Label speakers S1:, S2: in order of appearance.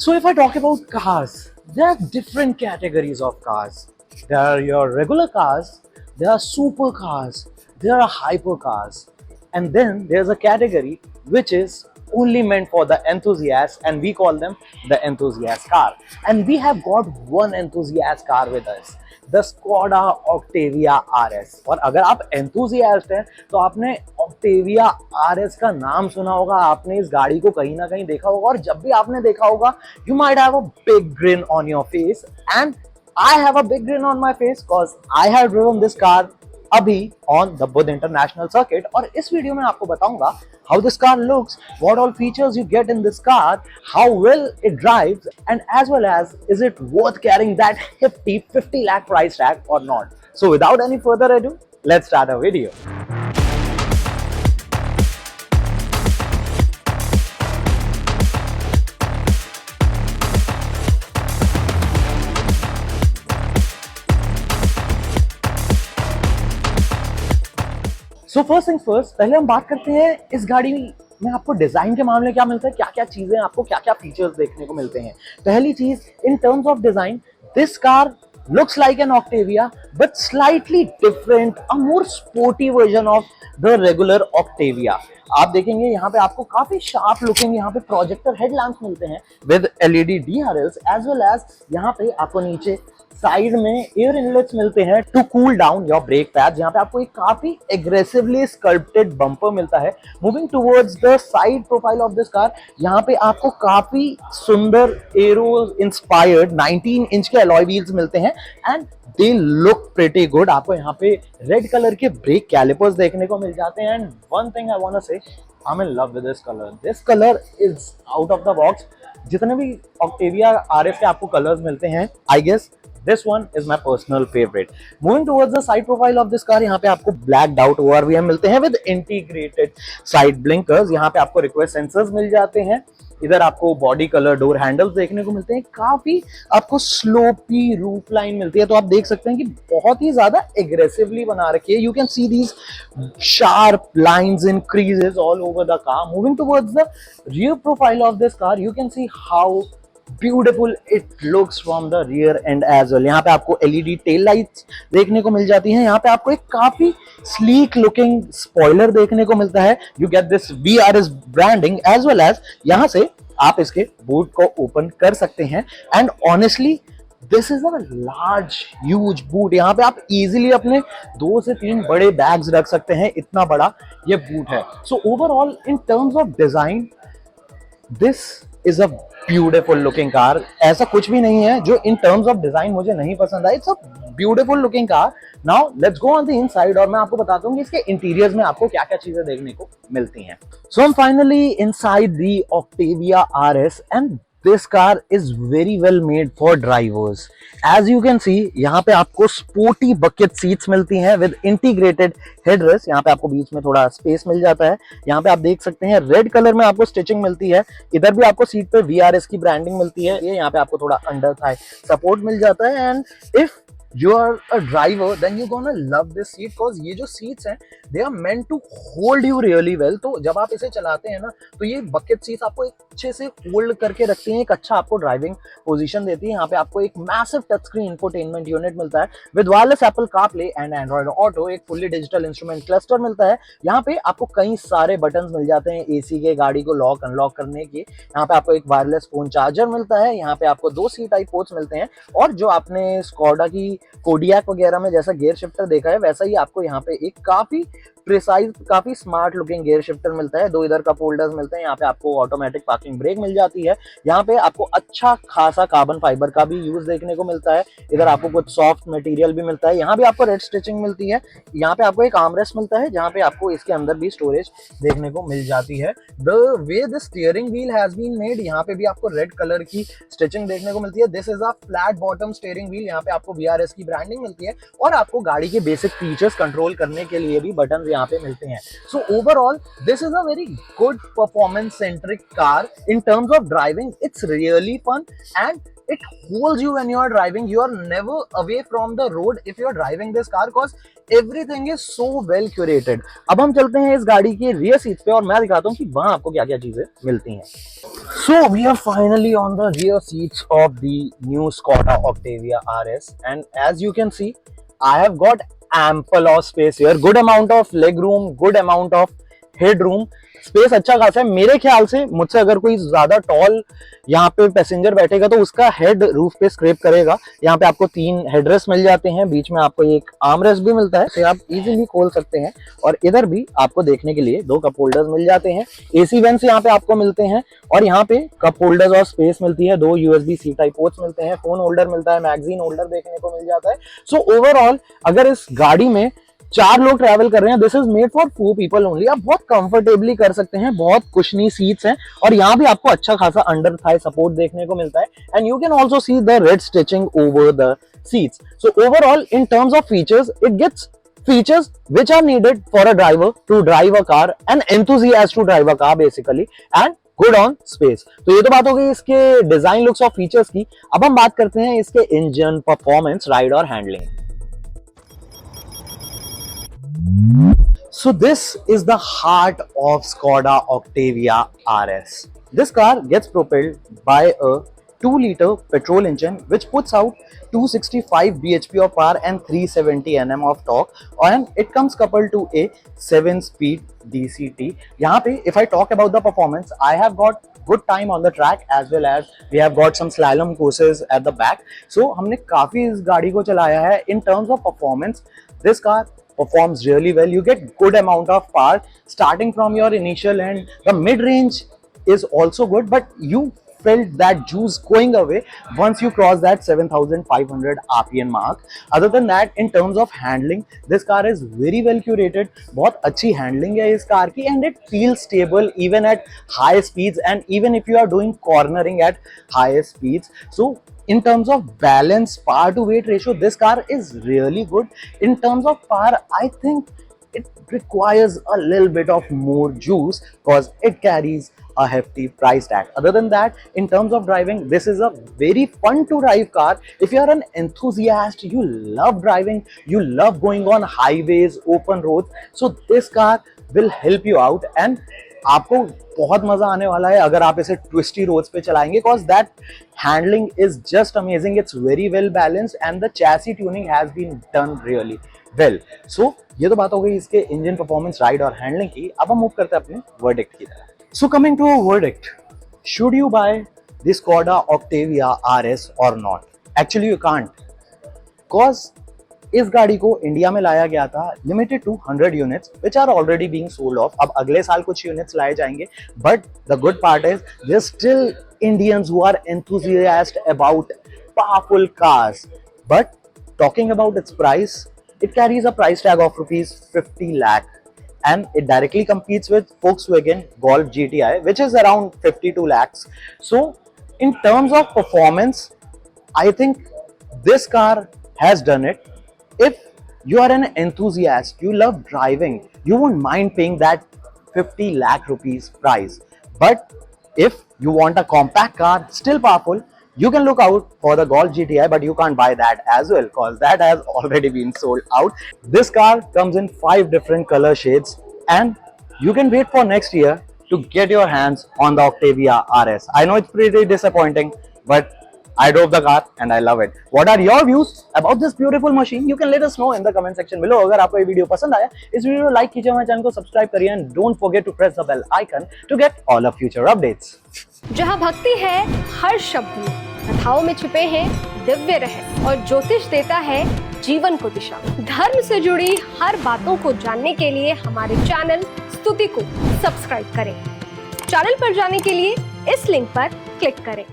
S1: So if I talk about cars, there are different categories of cars. There are your regular cars, there are supercars, there are hypercars, and then there's a category which is only meant for the enthusiasts, and we call them the enthusiast car. And we have got one enthusiast car with us, the Skoda Octavia RS. और अगर आप enthusiast हैं तो आपने Octavia RS का नाम सुना होगा, आपने इस गाड़ी को कहीं ना कहीं देखा होगा, और जब भी आपने देखा होगा you might have a big green on your face, and I have a big grin on my face because I have driven this car अभी on the Buddh International Circuit। और इस वीडियो में आपको बताऊंगा how this car looks, what all features you get in this car, how well it drives, and as well as is it worth carrying that hefty 50 lakh price tag or not. So without any further ado, let's start our video. So first thing first, पहले हम बात करते हैं इस गाड़ी में आपको design के मामले क्या मिलता है, क्या क्या चीजें आपको, क्या क्या फीचर्स देखने को मिलते हैं। पहली चीज, इन terms of design, this car looks like an Octavia but slightly different, a more sporty version of the regular Octavia। आप देखेंगे यहाँ पे आपको काफी शार्प लुकिंग यहाँ पे प्रोजेक्टर हेडलैम्प्स मिलते हैं with LED DRLs, as well as यहाँ पे आपको नीचे साइड में एयर इनलेट्स मिलते हैं to cool down your brake pads. यहाँ पे आपको एक काफी एग्रेसिवली स्कल्प्टेड बम्पर मिलता है। Moving towards the side profile of this car, यहाँ पे आपको काफी सुंदर एरो इंस्पायर्ड 19 इंच के अलॉय व्हील्स मिलते हैं and they look pretty good. आपको यहाँ पे रेड कलर के ब्रेक कैलिपर्स देखने को मिल जाते हैं, and one thing I want to say, I am in love with this colour. This colour is out of the box. जितने भी ऑक्टेविया आरएस के आपको कलर्स मिलते हैं, I guess this one is my personal favorite. Moving towards the side profile of this car, यहाँ पे आपको blacked out ORVM मिलते हैं with integrated side blinkers। यहाँ पे आपको request sensors मिल जाते हैं। इधर आपको बॉडी कलर डोर हैंडल्स देखने को मिलते हैं। काफी आपको स्लोपी रूफ लाइन मिलती है, तो आप देख सकते हैं कि बहुत ही ज्यादा एग्रेसिवली बना रखी है। You can see these sharp lines in creases all over the car. Moving towards the rear profile of this car, you can see how beautiful it looks from the rear end as well. यहाँ पे आपको LED tail lights देखने को मिल जाती हैं। यहाँ पे आपको एक काफी स्लीक लुकिंग स्पॉइलर देखने को मिलता है। You get this VRS branding, as well as यहाँ से आप इसके बूट को ओपन कर सकते हैं। And honestly this is a large huge boot. यहाँ पे आप इजीली अपने 2 से 3 बड़े बैग्स रख सकते हैं, इतना बड़ा ये बूट है। सो overall in terms of design, this is a beautiful looking car. ऐसा कुछ भी नहीं है जो इन टर्म्स ऑफ डिजाइन मुझे नहीं पसंद आया। It's a beautiful looking car. Now let's go on the inside, और मैं आपको बताता हूँ कि इसके इंटीरियर्स में आपको क्या क्या चीजें देखने को मिलती हैं। सो हम finally inside the Octavia RS, and this car is very well made for drivers. As you can see, यहाँ पे आपको sporty bucket seats मिलती हैं with integrated headrest। यहाँ पे आपको बीच में थोड़ा स्पेस मिल जाता है। यहाँ पे आप देख सकते हैं रेड कलर में आपको स्टिचिंग मिलती है। इधर भी आपको सीट पे VRS की ब्रांडिंग मिलती है। ये यहाँ पे आपको थोड़ा अंडर थाई सपोर्ट मिल जाता है। And if you are a driver, then you're gonna love this seat because ये जो seats हैं they are meant to hold you really well। तो जब आप इसे चलाते हैं ना, तो ये bucket seats आपको एक अच्छे से होल्ड करके रखती हैं, एक अच्छा आपको ड्राइविंग पोजीशन देती है। यहाँ पे आपको एक massive touch screen infotainment unit मिलता है with wireless Apple CarPlay and Android auto. एक फुल्ली डिजिटल इंस्ट्रूमेंट क्लस्टर मिलता है। यहाँ पे आपको कई सारे बटन्स मिल जाते हैं एसी के, गाड़ी को लॉक अनलॉक करने के। यहाँ पे आपको एक वायरलेस फोन चार्जर मिलता है। यहाँ पे आपको 2 सी टाइप पोर्ट्स मिलते हैं, और जो आपने स्कोडा की कोडियक वगैरह में जैसा गियर शिफ्टर देखा है, वैसा ही आपको यहाँ पे एक काफी प्रिसाइज, काफी स्मार्ट लुकिंग गियर शिफ्टर मिलता है। 2 इधर कप होल्डर्स मिलते हैं। यहाँ पे आपको ऑटोमेटिक पार्किंग ब्रेक मिल जाती है। यहाँ पे आपको अच्छा खासा कार्बन फाइबर का भी यूज देखने को मिलता है। इधर आपको कुछ सॉफ्ट मटेरियल भी मिलता है। यहाँ भी आपको रेड स्टिचिंग मिलती है। यहाँ पे आपको एक आर्मरेस्ट मिलता है, जहाँ पे आपको इसके अंदर भी स्टोरेज देखने को मिल जाती है। The way the steering wheel has been made, यहाँ पे भी आपको रेड कलर की स्टिचिंग देखने को मिलती है। This is a flat bottom steering wheel. यहाँ पे आपको VRS आरएस की ब्रांडिंग मिलती है और आपको गाड़ी के बेसिक फीचर्स कंट्रोल करने के लिए भी बटन यहाँ पे मिलते हैं। So overall this is a very good performance centric car in terms of driving. It's really fun and it holds you when you are driving. You are never away from the road if you are driving this car because everything is so well curated. अब हम चलते हैं इस गाड़ी के rear seats पे और मैं दिखाता हूँ कि वहां आपको क्या क्या चीजें मिलती हैं। So we are finally on the rear seats of the new Skoda Octavia RS and as you can see I have got ample of space here, good amount of leg room, good amount of headroom. Space अच्छा खासा है मेरे ख्याल से। मुझसे अगर कोई ज्यादा टॉल यहाँ पे पैसेंजर बैठेगा तो उसका हेड रूफ पे स्क्रैप करेगा। यहाँ पे आपको 3 हेडरेस्ट मिल जाते हैं, बीच में आपको एक आर्म रेस्ट भी मिलता है तो आप इजीली खोल सकते हैं और इधर भी आपको देखने के लिए 2 कप होल्डर्स मिल जाते हैं। एसी वेंट्स यहाँ पे आपको मिलते हैं और यहाँ पे कप होल्डर्स और स्पेस मिलती है, 2 USB-C टाइप पोर्ट्स मिलते हैं, फोन होल्डर मिलता है, मैगजीन होल्डर देखने को मिल जाता है। सो ओवरऑल अगर इस गाड़ी में 4 लोग ट्रैवल कर रहे हैं, this is made for 4 people only. आप बहुत कंफर्टेबली कर सकते हैं, बहुत कुशनी सीट्स हैं और यहाँ भी आपको अच्छा खासा अंडर थाई सपोर्ट देखने को मिलता है and you can also see the red stitching over the seats. So overall in terms of features it gets features which are needed for a driver to drive a car, an enthusiast to drive a car basically, and good on space. तो ये तो बात हो गई इसके design, looks और features की। अब हम बात करते हैं इसके इंजन, परफॉर्मेंस, राइड और handling. So this is the heart of Skoda Octavia RS. This car gets propelled by a 2-liter petrol engine which puts out 265 bhp of power and 370 Nm of torque and it comes coupled to a 7-speed DCT. यहाँ पे if I talk about the performance, I have got good time on the track as well as we have got some slalom courses at the back. So हमने काफी इस गाड़ी को चलाया है। In terms of performance, this car performs really well. You get good amount of power starting from your initial end. The mid range is also good, but you felt that juice going away once you cross that 7500 rpm mark. Other than that, in terms of handling, this car is very well curated. बहुत अच्छी handling है इस car की and it feels stable even at high speeds and even if you are doing cornering at high speeds. So in terms of balance, power to weight ratio, this car is really good. In terms of power, I think it requires a little bit of more juice because it carries a hefty price tag. Other than that, in terms of driving, this is a very fun to drive car. If you are an enthusiast, you love driving, you love going on highways, open roads, so this car will help you out and आपको बहुत मजा आने वाला है अगर आप इसे twisty roads पे चलाएंगे because that handling is just amazing. It's very well balanced and the chassis tuning has been done really well. So ये तो बात हो गई इसके इंजन, परफॉर्मेंस, राइड और हैंडलिंग की। अब हम मूव करते हैं अपने वर्डिक्ट की तरफ। So coming to a verdict, should you buy the Skoda Octavia RS or not? Actually you can't, cause इस गाड़ी को इंडिया में लाया गया था limited to 100 units which are already being sold off. अब अगले साल कुछ यूनिट्स लाए जाएंगे but the good part is there still Indians who are enthusiast about powerful cars. But talking about its price, it carries a price tag of rupees 50 lakh and it directly competes with Volkswagen Golf GTI which is around 52 lakhs. So in terms of performance, I think this car has done it. If you are an enthusiast, you love driving, you won't mind paying that 50 lakh rupees price. But if you want a compact car, still powerful, you can look out for the Golf GTI, but you can't buy that as well because that has already been sold out. This car comes in 5 different color shades and you can wait for next year to get your hands on the Octavia RS. I know it's pretty disappointing, but I drove the car and I love it. What are your views about this beautiful machine? You can let us know in the comment section below. अगर आपको ये video पसंद आया, इस video को like कीजिए, हमारे channel को सब्सक्राइब करिए and don't forget to press the bell icon to get all of future updates.
S2: जहाँ भक्ति है हर शब्द में, कथाओं में छुपे हैं दिव्य रहस्य और ज्योतिष देता है जीवन को दिशा। धर्म से जुड़ी हर बातों को जानने के लिए हमारे चैनल स्तुति को सब्सक्राइब करें। चैनल पर जाने के लिए इस लिंक पर क्लिक करें।